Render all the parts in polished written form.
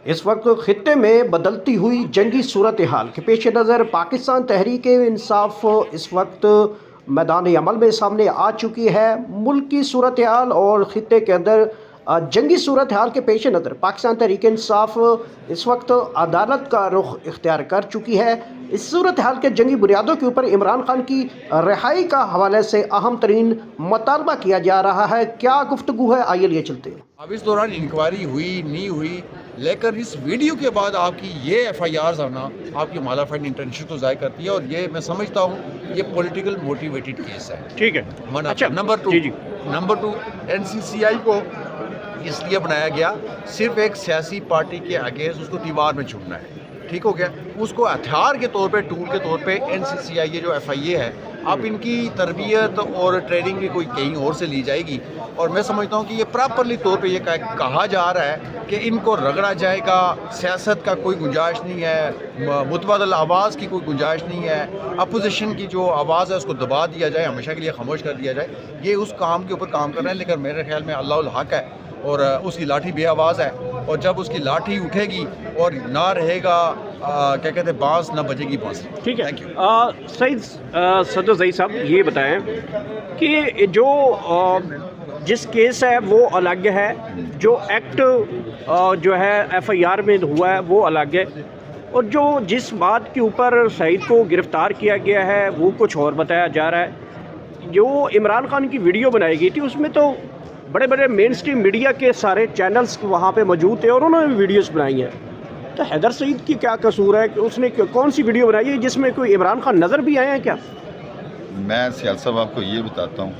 इस वक्त खत्े में बदलती हुई जंगी सूरत हाल के पेश नज़र पाकिस्तान तहरीक इंसाफ इस वक्त मैदान अमल में सामने आ चुकी है। मुल्क की सूरत हाल और खत्े के अंदर जंगी सूरत हाल के पेश नज़र पाकिस्तान तहरीक इंसाफ इस वक्त अदालत का रुख इख्तियार कर चुकी है। इस सूरत हाल के जंगी बुनियादों के ऊपर इमरान खान की रिहाई का हवाले से अहम तरीन मुतालबा किया जा रहा है। क्या गुफ्तगू है, आइए लिए चलते हैं। अब इस दौरान इंक्वायरी हुई नहीं हुई, लेकिन इस वीडियो के बाद आपकी ये FIRs आना आपकी मालाफाइड इंटेंशन तो ज़ाहिर करती है, और ये मैं समझता हूँ ये पॉलिटिकल मोटिवेटेड केस है। ठीक है। अच्छा, नंबर टू NCCI को इसलिए बनाया गया सिर्फ एक सियासी पार्टी के अगेंस्ट उसको दीवार में छुड़ना है, ठीक हो गया। उसको हथियार के तौर पे, टूल के तौर पे NCCI ये जो FIA है, अब इनकी तरबियत और ट्रेनिंग भी कोई कहीं और से ली जाएगी, और मैं समझता हूँ कि ये प्रॉपरली तौर पे ये कहा जा रहा है कि इनको रगड़ा जाएगा, सियासत का कोई गुंजाइश नहीं है, मुतबादल आवाज़ की कोई गुंजाइश नहीं है, अपोजिशन की जो आवाज़ है उसको दबा दिया जाए, हमेशा के लिए खामोश कर दिया जाए। ये उस काम के ऊपर काम कर रहे हैं, लेकिन मेरे ख्याल में अल्लाहुल हक है और उसकी लाठी बे आवाज़ है, और जब उसकी लाठी उठेगी और ना रहेगा क्या कहते हैं बांस, ना बजेगी बांस। ठीक है। Thank you. सईद सदर ज़ई साहब, ये बताएं कि जो जिस केस है वो अलग है, जो एक्ट जो है FIR में हुआ है वो अलग है, और जो जिस बात के ऊपर सईद को गिरफ़्तार किया गया है वो कुछ और बताया जा रहा है। जो इमरान खान की वीडियो बनाई गई थी उसमें तो बड़े बड़े मेन स्ट्रीम मीडिया के सारे चैनल्स वहाँ पे मौजूद थे और उन्होंने वीडियोस बनाई हैं। तो हैदर सईद की क्या कसूर है कि उसने कौन सी वीडियो बनाई है जिसमें कोई इमरान खान नज़र भी आए हैं क्या? मैं सियाल साहब आपको ये बताता हूँ,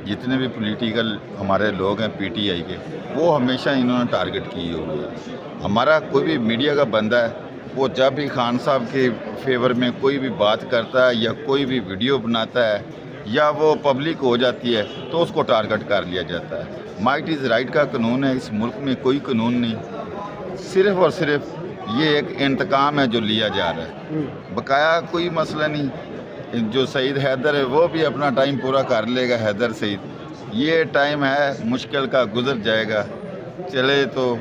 जितने भी पॉलिटिकल हमारे लोग हैं PTI के, वो हमेशा इन्होंने टारगेट की हुई है। हमारा कोई भी मीडिया का बंदा है, वो जब भी खान साहब के फेवर में कोई भी बात करता है या कोई भी वीडियो बनाता है या वो पब्लिक हो जाती है तो उसको टारगेट कर लिया जाता है। माइट इज़ राइट का कानून है, इस मुल्क में कोई कानून नहीं, सिर्फ़ और सिर्फ ये एक इंतकाम है जो लिया जा रहा है। बकाया कोई मसला नहीं, जो सईद हैदर है वो भी अपना टाइम पूरा कर लेगा। हैदर सईद, ये टाइम है मुश्किल का, गुजर जाएगा, चले तो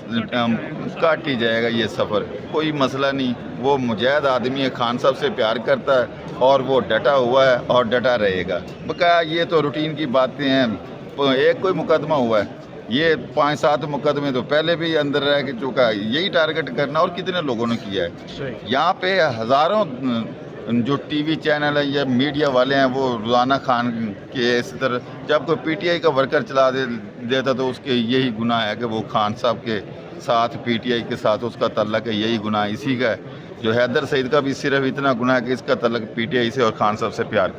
काट ही जाएगा ये सफ़र, कोई मसला नहीं। वो मुजाहिद आदमी है, खान साहब से प्यार करता है और वो डटा हुआ है और डटा रहेगा। बकाया ये तो रूटीन की बातें हैं। एक कोई मुकदमा हुआ है, ये 5-7 मुकदमे तो पहले भी अंदर रह के चुका है। यही टारगेट करना और कितने लोगों ने किया है। यहाँ पे हज़ारों जो TV चैनल है या मीडिया वाले हैं वो रोज़ाना खान के इस तरह, जब कोई PTI का वर्कर चला देता तो उसके यही गुनाह है कि वो खान साहब के साथ, PTI के साथ उसका तल्लक है, यही गुनाह इसी का है। जो हैदर सईद का भी सिर्फ इतना गुनाह है कि इसका तल्लक PTI से और खान साहब से प्यार,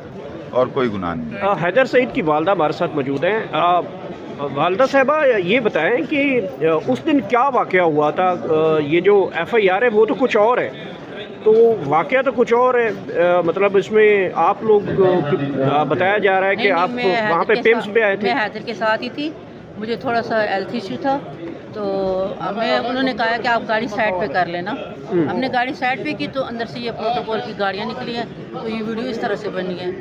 और कोई गुनाह नहीं। हैदर सईद की वालदा हमारे साथ मौजूद हैं। वालदा साहबा, ये बताएं कि उस दिन क्या वाक़या हुआ था? ये जो FIR है वो तो कुछ और है, तो वाक़या तो कुछ और है। मतलब इसमें आप लोग बताया जा रहा है कि आप वहाँ पे पिम्स पे आए थे। मैं हैदर के साथ ही थी, मुझे थोड़ा सा हेल्थ इशू था, तो उन्होंने कहा कि आप गाड़ी साइड पे कर लेना। हमने गाड़ी साइड पे की तो अंदर से ये प्रोटोकॉल की गाड़ियाँ निकली हैं, तो ये वीडियो इस तरह से बनी है।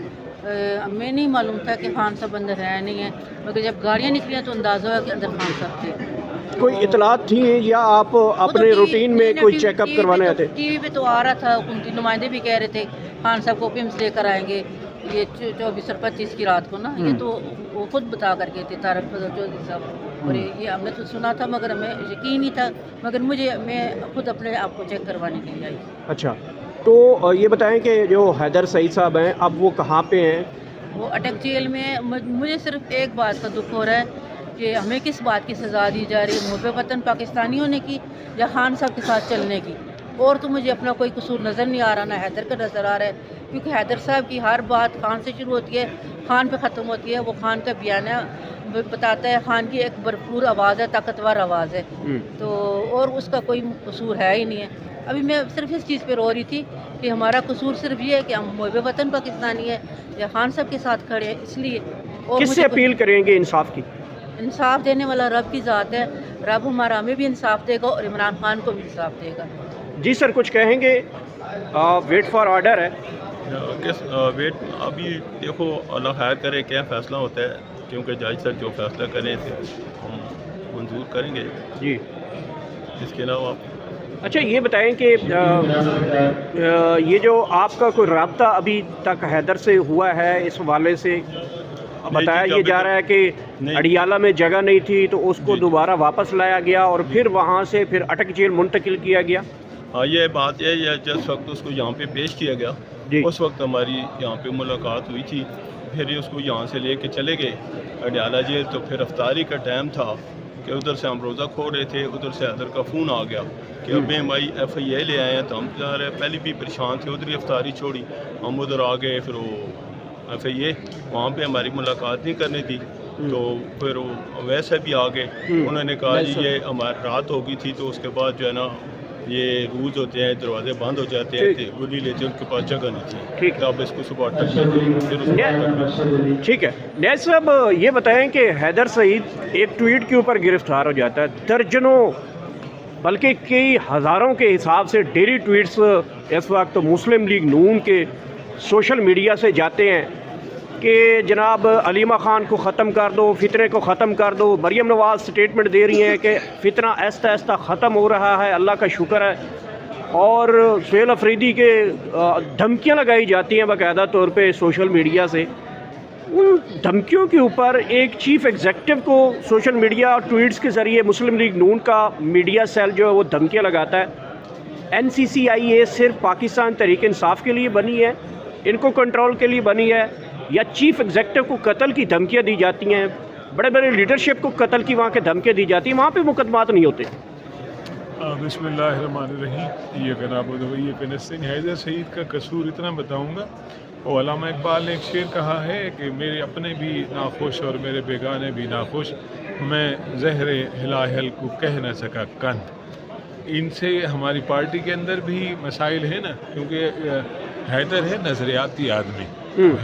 हमें नहीं मालूम था कि खान साहब अंदर है नहीं है, मगर जब गाड़ियाँ निकली हैं तो अंदाज़ा हुआ कि अंदर खान साहब थे। कोई इतलात थी या आप अपने रूटीन में कोई चेकअप करवाने आए थे? TV पे तो आ रहा था, उनके नुमाइंदे भी कह रहे थे खान साहब को पिम्स लेकर आएंगे ये 24 और 25 की रात को ना। ये तो वो खुद बता कर गए थे तारक चौधरी साहब, और ये हमने तो सुना था मगर हमें यकीन नहीं था, मगर मैं खुद अपने आप को चेक करवाने के लिए आई। अच्छा, तो ये बताएं कि जो हैदर सईद साहब हैं अब वो कहाँ पे हैं? वो अटक जेल में। मुझे सिर्फ एक बात का दुख हो रहा है कि हमें किस बात की सज़ा दी जा रही है, मुहब्बे वतन पाकिस्तानी होने की या खान साहब के साथ चलने की। और तो मुझे अपना कोई कसूर नज़र नहीं आ रहा, ना हैदर का नज़र आ रहा है, क्योंकि हैदर साहब की हर बात खान से शुरू होती है, खान पे ख़त्म होती है। वो खान का बयान बताता है, खान की एक भरपूर आवाज़ है, ताकतवर आवाज़ है, तो और उसका कोई कसूर है ही नहीं है। अभी मैं सिर्फ इस चीज़ पे रो रही थी कि हमारा कसूर सिर्फ ये है कि हम मुहब्बे वतन पाकिस्तानी है या खान साहब के साथ खड़े हैं, इसलिए। और किससे अपील करेंगे इंसाफ की? इंसाफ देने वाला रब की ज़ात है, रब हमारा हमें भी इंसाफ देगा और इमरान खान को भी इंसाफ देगा। जी सर, कुछ कहेंगे? वेट फॉर ऑर्डर है। वेट अभी देखो, अल्लाह खैर करे क्या फ़ैसला होता है, क्योंकि जज सर जो फैसला करें थे हम मंजूर करेंगे। जी, اس کے علاوہ اچھا یہ بتائیں کہ یہ جو آپ کا کوئی رابطہ ابھی تک حیدر سے ہوا ہے اس حوالے سے بتایا یہ جا رہا ہے کہ اڈیالہ میں جگہ نہیں تھی تو اس کو دوبارہ واپس لایا گیا اور پھر وہاں سے پھر اٹک جیل منتقل کیا گیا. ہاں یہ بات ہے جس وقت اس کو یہاں پہ پیش کیا گیا اس وقت ہماری یہاں پہ ملاقات ہوئی تھی. پھر اس کو یہاں سے لے کے چلے گئے اڈیالہ جیل. تو پھر افطاری کا ٹائم تھا کہ ادھر سے ہم روزہ کھول رہے تھے, ادھر سے حیدر کا فون آ گیا کہ اب ہماری ایف آئی اے لے آئے ہیں. تو ہم جا رہے پہلے بھی پریشان تھے, ادھر ہی افطاری چھوڑی, ہم ادھر آ گئے. پھر وہ ایف آئی اے وہاں پہ ہماری ملاقات نہیں کرنی تھی تو پھر وہ ویسے بھی آ گئے. انہوں نے کہا جی یہ ہماری رات ہو گئی تھی تو اس کے بعد جو ہے نا یہ روز ہوتے ہیں, دروازے بند ہو جاتے ہیں, وہ نہیں لیتے, ان کے پاس جگہ نہیں تھی. ٹھیک ہے, اب اس کو صبح ٹھیک ٹھیک ہے. نیز صاحب یہ بتائیں کہ حیدر سعید ایک ٹویٹ کے اوپر گرفتار ہو جاتا ہے, درجنوں بلکہ کئی ہزاروں کے حساب سے ڈیلی ٹویٹس اس وقت مسلم لیگ نون کے سوشل میڈیا سے جاتے ہیں کہ جناب علیمہ خان کو ختم کر دو, فتنے کو ختم کر دو. مریم نواز سٹیٹمنٹ دے رہی ہیں کہ فتنہ آہستہ آہستہ ختم ہو رہا ہے, اللہ کا شکر ہے. اور سہیل افریدی کے دھمکیاں لگائی جاتی ہیں باقاعدہ طور پہ سوشل میڈیا سے. ان دھمکیوں کے اوپر ایک چیف ایگزیکٹو کو سوشل میڈیا اور ٹویٹس کے ذریعے مسلم لیگ نون کا میڈیا سیل جو ہے وہ دھمکیاں لگاتا ہے. NCCIA صرف پاکستان تحریک انصاف کے لیے بنی ہے, ان کو کنٹرول کے لیے بنی ہے, یا چیف ایگزیکٹو کو قتل کی دھمکیاں دی جاتی ہیں, بڑے بڑے لیڈرشپ کو قتل کی وہاں کے دھمکیاں دی جاتی ہیں, وہاں پہ مقدمات نہیں ہوتے؟ بسم اللہ الرحمن الرحیم. یہ کہ حیدر سعید کا قصور اتنا بتاؤں گا. اور علامہ اقبال نے ایک شعر کہا ہے کہ میرے اپنے بھی ناخوش اور میرے بیگانے بھی ناخوش, میں زہر ہلاہل کو کہہ نہ سکا کند. ان سے ہماری پارٹی کے اندر بھی مسائل ہیں نا, کیونکہ حیدر ہے نظریاتی آدمی,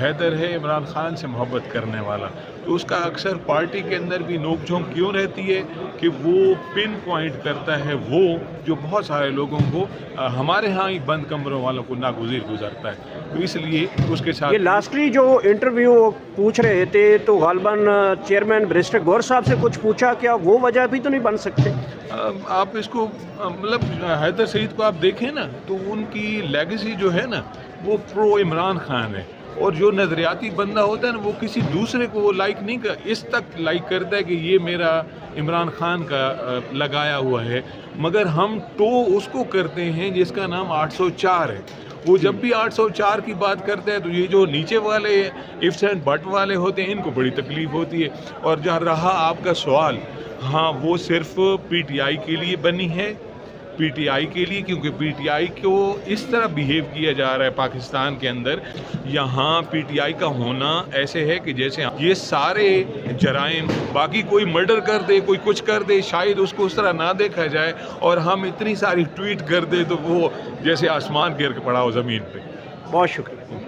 حیدر ہے عمران خان سے محبت کرنے والا. تو اس کا اکثر پارٹی کے اندر بھی نوک جھونک کیوں رہتی ہے کہ وہ پن پوائنٹ کرتا ہے وہ جو بہت سارے لوگوں کو ہمارے ہاں ہی بند کمروں والوں کو ناگزیر گزرتا ہے. تو اس لیے اس کے ساتھ یہ لاسٹلی جو انٹرویو پوچھ رہے تھے تو غالباً چیئرمین بیرسٹر گور صاحب سے کچھ پوچھا, کیا وہ وجہ بھی تو نہیں بن سکتے؟ آپ اس کو مطلب حیدر سعید کو آپ دیکھیں نا تو ان کی لیگیسی جو ہے نا وہ پرو عمران خان ہے. اور جو نظریاتی بندہ ہوتا ہے نا وہ کسی دوسرے کو وہ لائک نہیں کر, اس تک لائک کرتا ہے کہ یہ میرا عمران خان کا لگایا ہوا ہے, مگر ہم تو اس کو کرتے ہیں جس کا نام 804 ہے. وہ جب بھی 804 کی بات کرتے ہیں تو یہ جو نیچے والے ifs اینڈ بٹ والے ہوتے ہیں ان کو بڑی تکلیف ہوتی ہے. اور جہاں رہا آپ کا سوال, ہاں وہ صرف پی ٹی آئی کے لیے بنی ہے, پی ٹی آئی کے لیے, کیونکہ پی ٹی آئی کو اس طرح بیہیو کیا جا رہا ہے پاکستان کے اندر. یہاں پی ٹی آئی کا ہونا ایسے ہے کہ جیسے یہ سارے جرائم, باقی کوئی مرڈر کر دے, کوئی کچھ کر دے, شاید اس کو اس طرح نہ دیکھا جائے, اور ہم اتنی ساری ٹویٹ کر دے تو وہ جیسے آسمان گر کے پڑا ہو زمین پہ. بہت شکریہ.